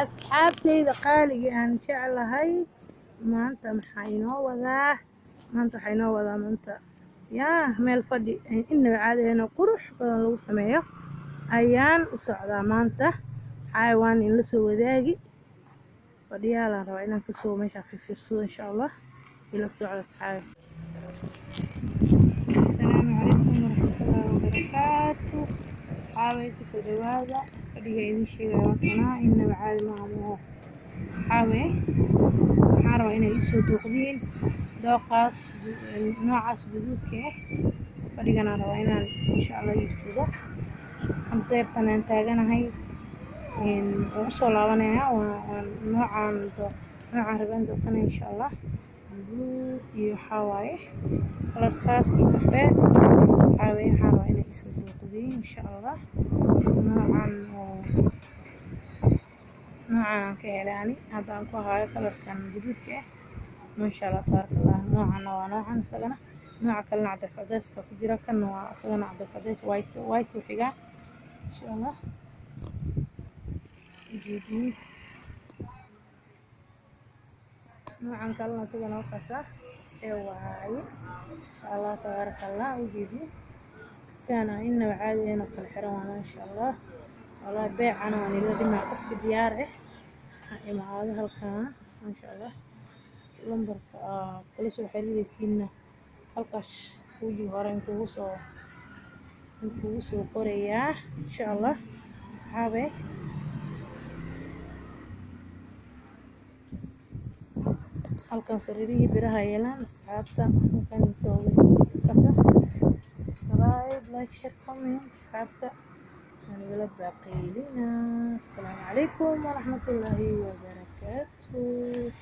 asxaabtayda qaaliga aan jeclahay maanta waxaa inoo wadaa meel fadhi inaba caadina qurux badan lagu sameeyo ayaan u socdaa maanta. asxaabay waan in la soo wadaagi fadhiyaalaan rabaa inaan kasoo meesha fiirsado insha Allah ila socda asxaabay. Assalaamu calaykum waraxmatullaahi wabarakaatu. asxaabay kusoo dhawaada fadhiga idin sheegaya waa inaba caadi maaha. asxaabay waxaan rabaa inay isoo dooqdiin dooqaas noocaas guduudka ah fadhigana rabaa inaan insha Allah iibsado. amseertan aan taaganahay waan usoo laabanayaa noocaan rabaan dooqana insha Allah guduud iyo waxaa waaye kalarkaas iyo kafee. asxaabay waxaan rabaa inay isoo dooqdiin insha Allah noocaan aan ka helay ani hadda aan ku haayo kalarkan guduudka ah maasha Allah tabarakallah. noocana waa noocan isagana nooca kalena cadays ka ku jira kana waa isagana cadays white ku xiga insha Allah. noocan kalena isagana wakaasa waaye insha Allah tabarakallah. ujeedi kana inaba caadi inuu kala xiran waa insha Allah. والله بيعنا ونلا دمع قفك دياره imaado halkaan maasha Allah. lambarka kala soo xiriiraysiina halkaas kuuji hore intuu soo qorayaa insha Allah. asxaabay halkan sariirihii biraha yeelaan asxaabta halkan jooga subscribe like share comment asxaabta ولا باقي لنا. السلام عليكم ورحمة الله وبركاته.